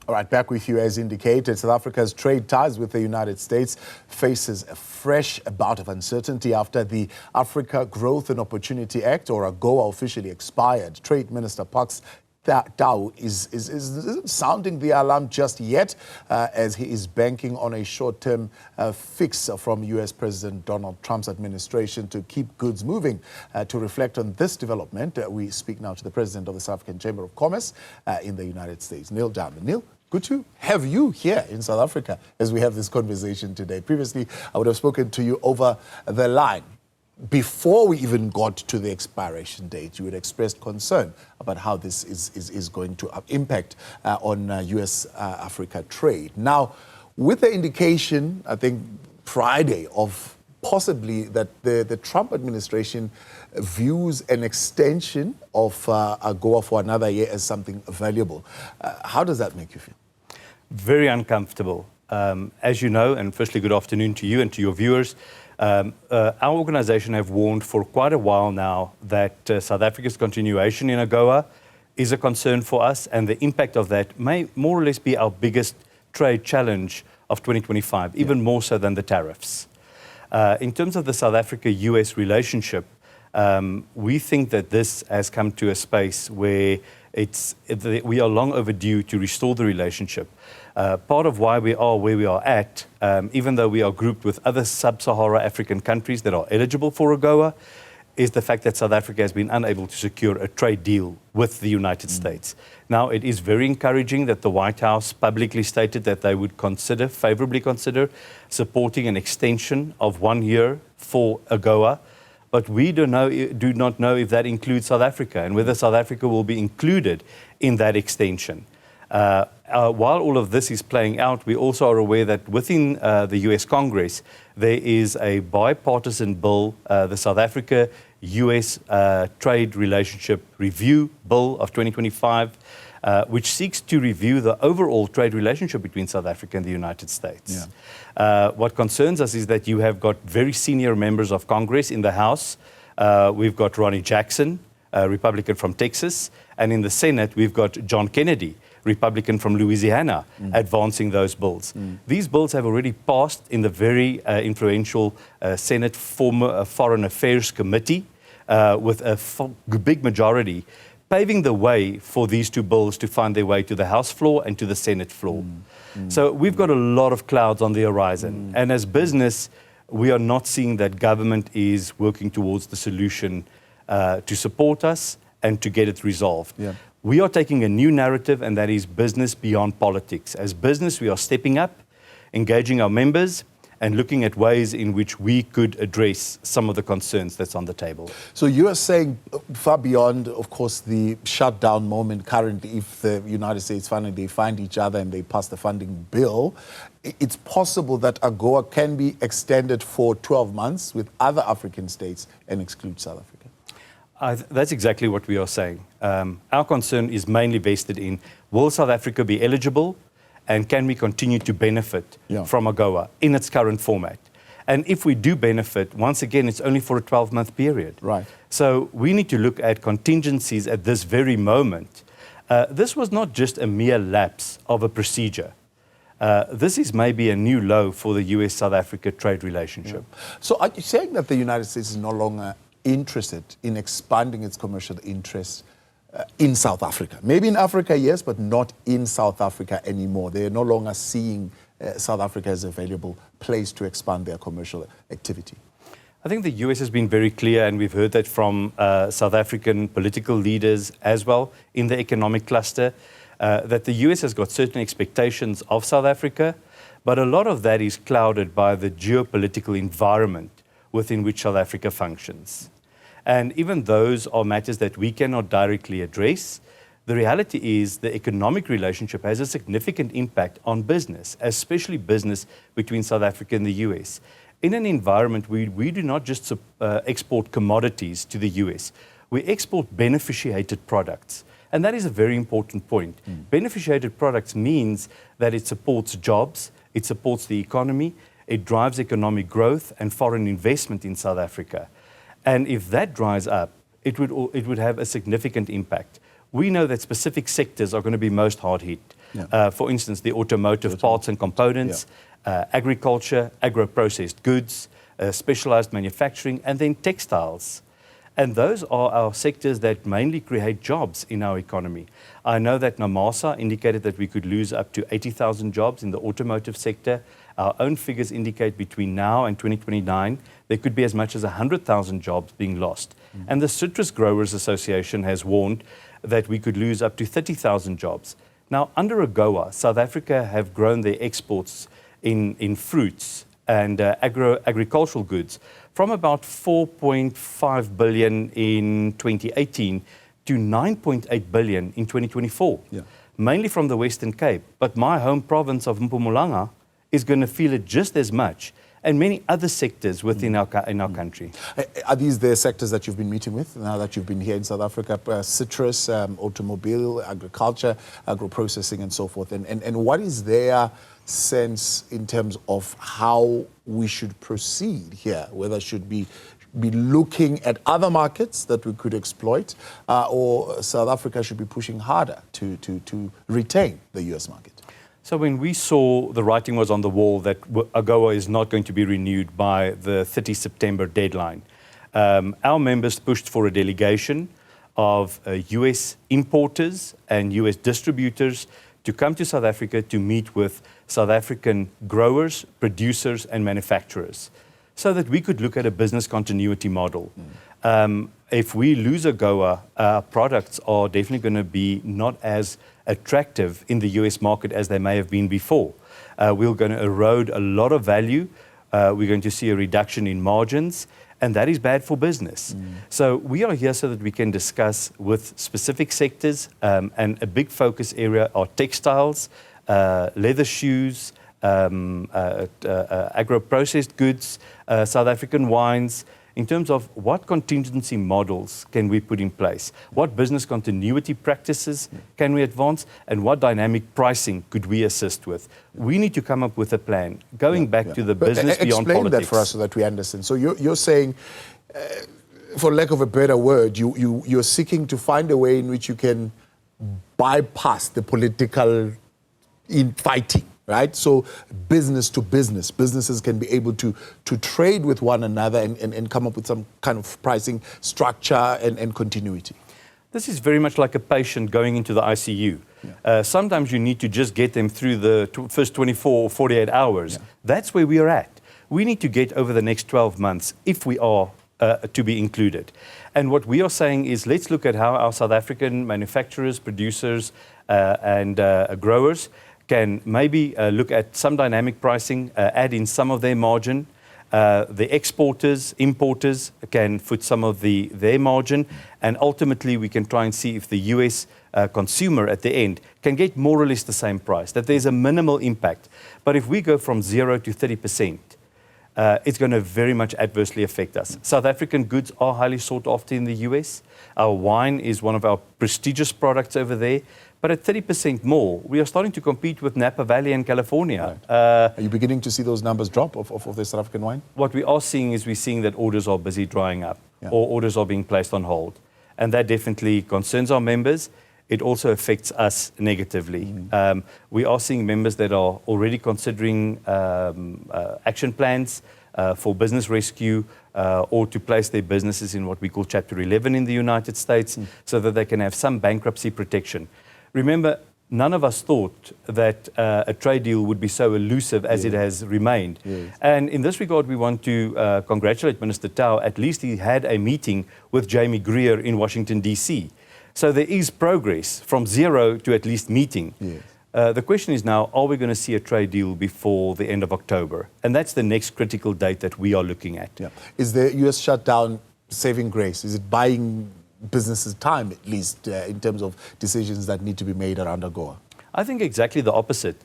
All right, back with you as indicated. South Africa's trade ties with the United States faces a fresh bout of uncertainty after the Africa Growth and Opportunity Act, or AGOA, officially expired. Trade Minister Pax Tau isn't sounding the alarm just yet, as he is banking on a short-term fix from U.S. President Donald Trump's administration to keep goods moving. To reflect on this development, we speak now to the President of the South African Chamber of Commerce in the United States, Neil Diamond. Neil, good to have you here in South Africa as we have this conversation today. Previously, I would have spoken to you over the line. Before we even got to the expiration date, you had expressed concern about how this is going to impact on U.S.-Africa trade. Now, with the indication, I think, Friday of possibly that the Trump administration views an extension of AGOA for another year as something valuable, how does that make you feel? Very uncomfortable. As you know, and firstly, good afternoon to you and to your viewers. Our organization have warned for quite a while now that South Africa's continuation in AGOA is a concern for us, and the impact of that may more or less be our biggest trade challenge of 2025, even more so than the tariffs. In terms of the South Africa-US relationship, we think that this has come to a space where we are long overdue to restore the relationship. Part of why we are where we are at, even though we are grouped with other sub-Sahara African countries that are eligible for AGOA, is the fact that South Africa has been unable to secure a trade deal with the United States. Now, it is very encouraging that the White House publicly stated that they would favorably consider supporting an extension of 1 year for AGOA. But we do not know if that includes South Africa and whether South Africa will be included in that extension. While all of this is playing out, we also are aware that within the US Congress, there is a bipartisan bill, the South Africa-US Trade Relationship Review Bill of 2025, which seeks to review the overall trade relationship between South Africa and the United States. Yeah. What concerns us is that you have got very senior members of Congress in the House. We've got Ronnie Jackson, a Republican from Texas, and in the Senate, we've got John Kennedy, Republican from Louisiana, advancing those bills. These bills have already passed in the very influential Senate Foreign Affairs Committee with a big majority, paving the way for these two bills to find their way to the House floor and to the Senate floor. So we've got a lot of clouds on the horizon. And as business, we are not seeing that government is working towards the solution to support us and to get it resolved. Yeah. We are taking a new narrative, and that is business beyond politics. As business, we are stepping up, engaging our members, and looking at ways in which we could address some of the concerns that's on the table. So you are saying far beyond, of course, the shutdown moment currently, if the United States finally they find each other and they pass the funding bill, it's possible that AGOA can be extended for 12 months with other African states and exclude South Africa. That's exactly what we are saying. Our concern is mainly vested in, will South Africa be eligible, and can we continue to benefit from AGOA in its current format? And if we do benefit, once again, it's only for a 12-month period. Right. So we need to look at contingencies at this very moment. This was not just a mere lapse of a procedure. This is maybe a new low for the US-South Africa trade relationship. Yeah. So are you saying that the United States is no longer interested in expanding its commercial interests in South Africa? Maybe in Africa, yes, but not in South Africa anymore. They're no longer seeing South Africa as a valuable place to expand their commercial activity. I think the US has been very clear, and we've heard that from South African political leaders as well in the economic cluster, that the US has got certain expectations of South Africa, but a lot of that is clouded by the geopolitical environment within which South Africa functions. And even those are matters that we cannot directly address. The reality is the economic relationship has a significant impact on business, especially business between South Africa and the US. In an environment where we do not just export commodities to the US, we export beneficiated products. And that is a very important point. Beneficiated products means that it supports jobs, it supports the economy, it drives economic growth and foreign investment in South Africa. And if that dries up, it would have a significant impact. We know that specific sectors are going to be most hard hit. For instance, the automotive parts and components, agriculture, agro-processed goods, specialized manufacturing, and then textiles. And those are our sectors that mainly create jobs in our economy. I know that NAMASA indicated that we could lose up to 80,000 jobs in the automotive sector. Our own figures indicate between now and 2029, there could be as much as 100,000 jobs being lost. And the Citrus Growers Association has warned that we could lose up to 30,000 jobs. Now, under AGOA, South Africa have grown their exports in fruits and agricultural goods from about 4.5 billion in 2018 to 9.8 billion in 2024, mainly from the Western Cape. But my home province of Mpumalanga is going to feel it just as much, and many other sectors within our country. Are these the sectors that you've been meeting with now that you've been here in South Africa? Citrus, automobile, agriculture, agro-processing, and so forth. And what is their sense in terms of how we should proceed here, whether should be looking at other markets that we could exploit, or South Africa should be pushing harder to retain the US market? So when we saw the writing was on the wall that AGOA is not going to be renewed by the 30 September deadline, our members pushed for a delegation of US importers and US distributors to come to South Africa to meet with South African growers, producers, and manufacturers, so that we could look at a business continuity model. If we lose AGOA, our products are definitely going to be not as attractive in the US market as they may have been before. We're going to erode a lot of value. We're going to see a reduction in margins, and that is bad for business. So we are here so that we can discuss with specific sectors, and a big focus area are textiles, leather shoes, agro-processed goods, South African wines, in terms of what contingency models can we put in place, what business continuity practices can we advance, and what dynamic pricing could we assist with. We need to come up with a plan, going back to the business beyond politics. Explain that for us so that we understand. So you're saying, for lack of a better word, you're seeking to find a way in which you can bypass the political infighting, right? So business to business, businesses can be able to trade with one another and come up with some kind of pricing structure and continuity. This is very much like a patient going into the ICU. Sometimes you need to just get them through the first 24 or 48 hours. That's where we are at. We need to get over the next 12 months if we are to be included. And what we are saying is, let's look at how our South African manufacturers, producers, and growers can maybe look at some dynamic pricing, add in some of their margin. The exporters, importers can foot some of their margin, and ultimately we can try and see if the US consumer at the end can get more or less the same price, that there's a minimal impact. But if we go from 0 to 30%, it's going to very much adversely affect us. South African goods are highly sought after in the US. Our wine is one of our prestigious products over there. But at 30% more, we are starting to compete with Napa Valley and California. Are you beginning to see those numbers drop of the South African wine? What we are seeing is we're seeing that orders are busy drying up, or orders are being placed on hold. And that definitely concerns our members. It also affects us negatively. We are seeing members that are already considering action plans for business rescue, or to place their businesses in what we call Chapter 11 in the United States, so that they can have some bankruptcy protection. Remember, none of us thought that a trade deal would be so elusive as it has remained. And in this regard, we want to congratulate Minister Tau. At least he had a meeting with Jamie Greer in Washington, D.C. So there is progress from 0 to at least meeting. The question is now, are we going to see a trade deal before the end of October? And that's the next critical date that we are looking at. Is the U.S. shutdown saving grace? Is it buying businesses time, at least, in terms of decisions that need to be made around AGOA? I think exactly the opposite.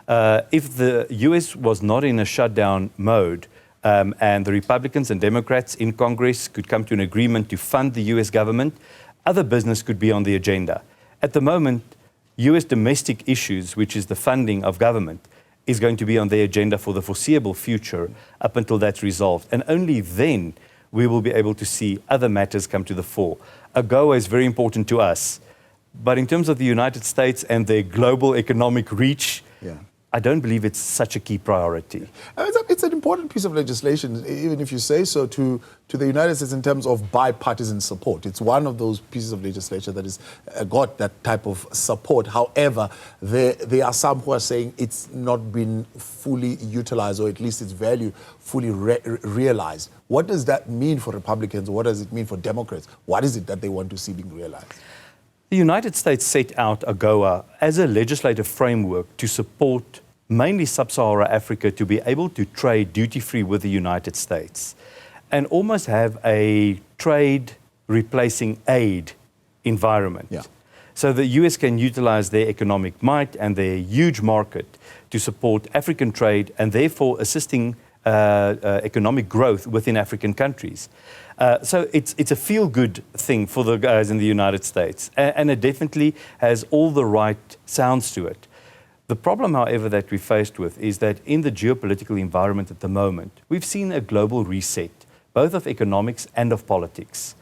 If the US was not in a shutdown mode, and the Republicans and Democrats in Congress could come to an agreement to fund the US government, other business could be on the agenda. At the moment, US domestic issues, which is the funding of government, is going to be on the agenda for the foreseeable future up until that's resolved. And only then we will be able to see other matters come to the fore. AGOA is very important to us. But in terms of the United States and their global economic reach, Yeah. I don't believe it's such a key priority. It's an important piece of legislation, even if you say so, to the United States in terms of bipartisan support. It's one of those pieces of legislation that has got that type of support. However, there are some who are saying it's not been fully utilized, or at least its value fully realized. What does that mean for Republicans? What does it mean for Democrats? What is it that they want to see being realized? The United States set out AGOA as a legislative framework to support mainly sub-Saharan Africa to be able to trade duty-free with the United States and almost have a trade replacing aid environment. Yeah. So the US can utilize their economic might and their huge market to support African trade and therefore assisting economic growth within African countries. So it's a feel-good thing for the guys in the United States, and it definitely has all the right sounds to it. The problem, however, that we're faced with is that in the geopolitical environment at the moment, we've seen a global reset, both of economics and of politics.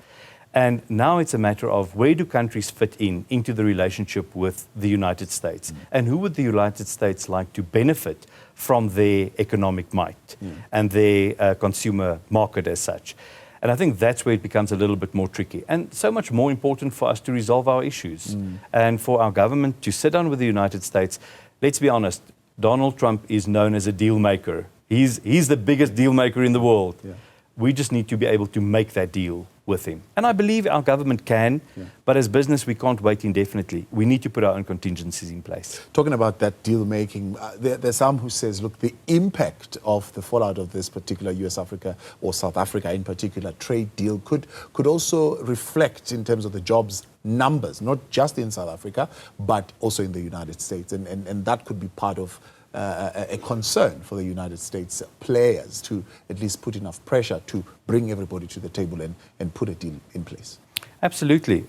And now it's a matter of where do countries fit into the relationship with the United States? And who would the United States like to benefit from their economic might and their consumer market as such? And I think that's where it becomes a little bit more tricky and so much more important for us to resolve our issues and for our government to sit down with the United States. Let's be honest, Donald Trump is known as a deal maker. He's the biggest deal maker in the world. Yeah. We just need to be able to make that deal with him. And I believe our government can, but as business, we can't wait indefinitely. We need to put our own contingencies in place. Talking about that deal making, there's some who says, look, the impact of the fallout of this particular US-Africa or South Africa in particular trade deal could also reflect in terms of the jobs numbers, not just in South Africa, but also in the United States. And that could be part of a concern for the United States players to at least put enough pressure to bring everybody to the table and put a deal in place. Absolutely.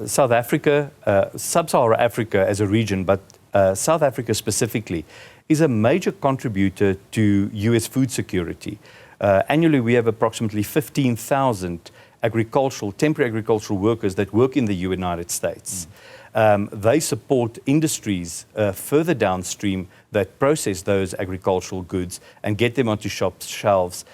South Africa, sub-Saharan Africa as a region, but South Africa specifically, is a major contributor to US food security. Annually, we have approximately 15,000 temporary agricultural workers that work in the United States. They support industries further downstream that process those agricultural goods and get them onto shop shelves,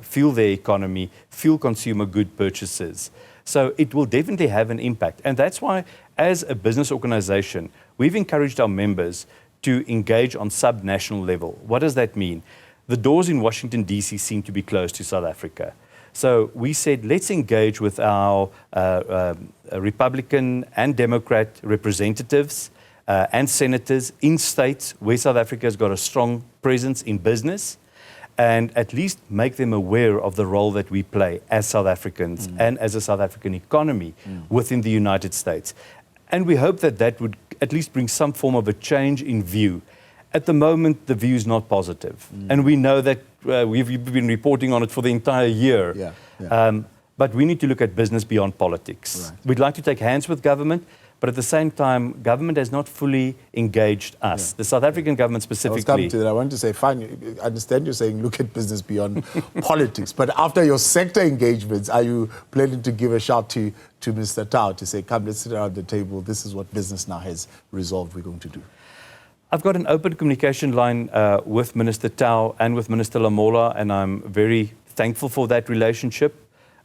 fuel their economy, fuel consumer good purchases. So it will definitely have an impact. And that's why, as a business organization, we've encouraged our members to engage on sub-national level. What does that mean? The doors in Washington, D.C. seem to be closed to South Africa. So we said, let's engage with our Republican and Democrat representatives and senators in states where South Africa has got a strong presence in business, and at least make them aware of the role that we play as South Africans and as a South African economy within the United States. And we hope that that would at least bring some form of a change in view. At the moment, the view is not positive. And we know that we've been reporting on it for the entire year. But we need to look at business beyond politics. Right. We'd like to take hands with government, but at the same time, government has not fully engaged us. The South African government specifically. I was coming to that. I want to say, fine, I understand you're saying look at business beyond politics, but after your sector engagements, are you planning to give a shout to Mr. Tao to say, come, let's sit around the table, this is what business now has resolved we're going to do? I've got an open communication line with Minister Tao and with Minister Lamola, and I'm very thankful for that relationship.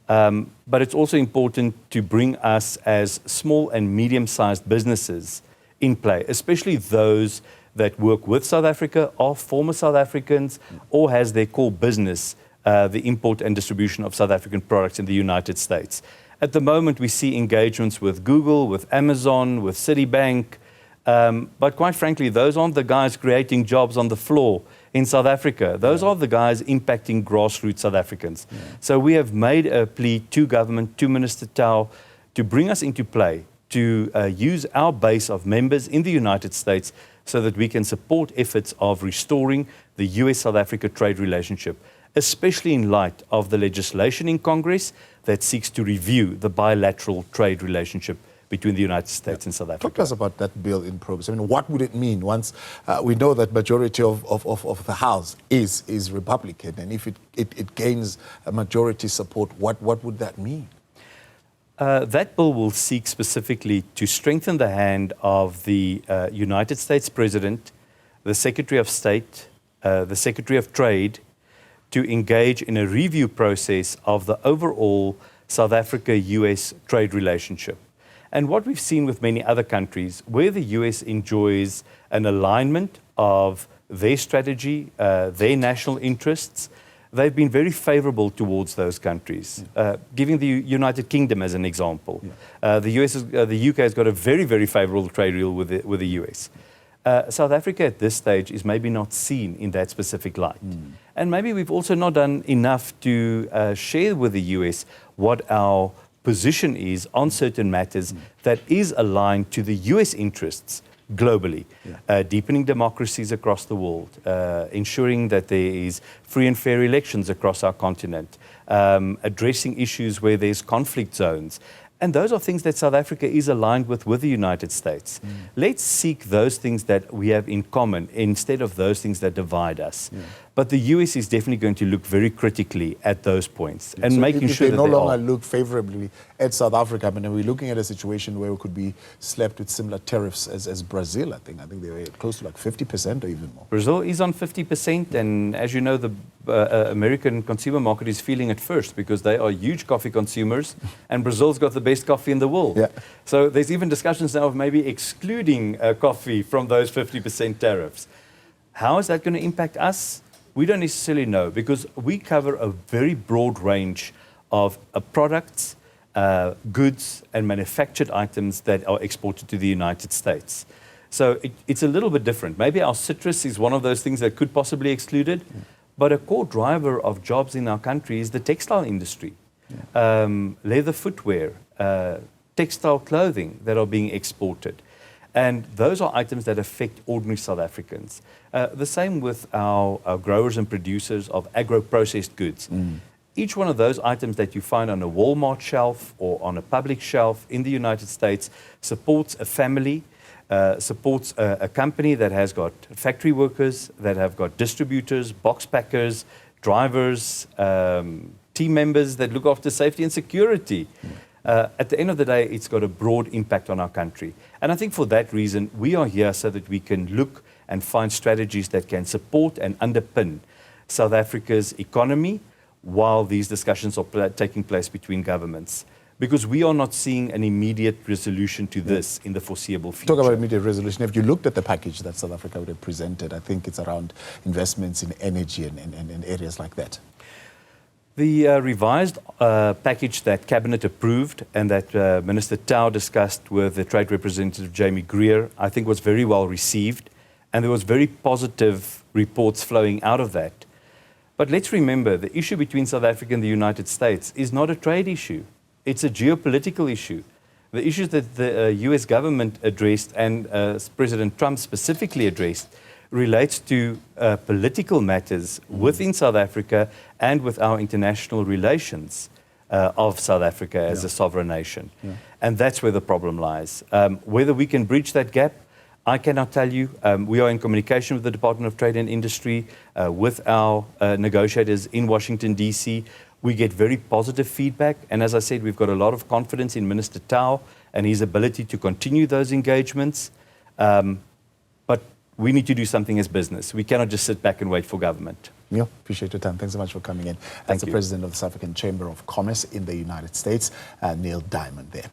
But it's also important to bring us as small and medium-sized businesses in play, especially those that work with South Africa, are former South Africans, or has their core business the import and distribution of South African products in the United States. At the moment, we see engagements with Google, with Amazon, with Citibank, but quite frankly, those aren't the guys creating jobs on the floor in South Africa. Those are the guys impacting grassroots South Africans. So we have made a plea to government, to Minister Tao, to bring us into play, to use our base of members in the United States so that we can support efforts of restoring the US-South Africa trade relationship, especially in light of the legislation in Congress that seeks to review the bilateral trade relationship between the United States and South Africa. Talk to us about that bill in progress. I mean, what would it mean once we know that majority of the House is Republican, and if it gains a majority support, what would that mean? That bill will seek specifically to strengthen the hand of the United States President, the Secretary of State, the Secretary of Trade, to engage in a review process of the overall South Africa-US trade relationship. And what we've seen with many other countries, where the US enjoys an alignment of their strategy, their national interests, they've been very favorable towards those countries. Giving the United Kingdom as an example, the UK has got a very, very favorable trade deal with the US. South Africa at this stage is maybe not seen in that specific light. And maybe we've also not done enough to share with the US what our position is on certain matters that is aligned to the US interests globally, deepening democracies across the world, ensuring that there is free and fair elections across our continent, addressing issues where there's conflict zones. And those are things that South Africa is aligned with the United States. Let's seek those things that we have in common instead of those things that divide us. But the US is definitely going to look very critically at those points and so making if sure they that no longer look favorably at South Africa. I mean, we're looking at a situation where we could be slapped with similar tariffs as Brazil. I think they were close to like 50% or even more. Brazil is on 50%, and as you know, the American consumer market is feeling it first because they are huge coffee consumers, and Brazil's got the best coffee in the world. So there's even discussions now of maybe excluding coffee from those 50% tariffs. How is that going to impact us? We don't necessarily know because we cover a very broad range of products, goods and manufactured items that are exported to the United States. So it's a little bit different. Maybe our citrus is one of those things that could possibly be excluded, but a core driver of jobs in our country is the textile industry, leather footwear, textile clothing that are being exported. And those are items that affect ordinary South Africans. The same with our growers and producers of agro-processed goods. Each one of those items that you find on a Walmart shelf or on a public shelf in the United States supports a family, supports a company that has got factory workers, that have got distributors, box packers, drivers, team members that look after safety and security. At the end of the day, it's got a broad impact on our country. And I think for that reason, we are here so that we can look and find strategies that can support and underpin South Africa's economy while these discussions are taking place between governments. Because we are not seeing an immediate resolution to this in the foreseeable future. Talk about immediate resolution. If you looked at the package that South Africa would have presented, I think it's around investments in energy and areas like that. The revised package that Cabinet approved and that Minister Tau discussed with the Trade Representative Jamie Greer, I think was very well received, and there was very positive reports flowing out of that. But let's remember, the issue between South Africa and the United States is not a trade issue. It's a geopolitical issue. The issues that the US government addressed and President Trump specifically addressed relates to political matters within South Africa and with our international relations of South Africa as a sovereign nation. And that's where the problem lies. Whether we can bridge that gap, I cannot tell you. We are in communication with the Department of Trade and Industry, with our negotiators in Washington, D.C. We get very positive feedback. And as I said, we've got a lot of confidence in Minister Tau and his ability to continue those engagements. But we need to do something as business. We cannot just sit back and wait for government. Neil, appreciate your time. Thanks so much for coming in. That's the President of the South African Chamber of Commerce in the United States, Neil Diamond there.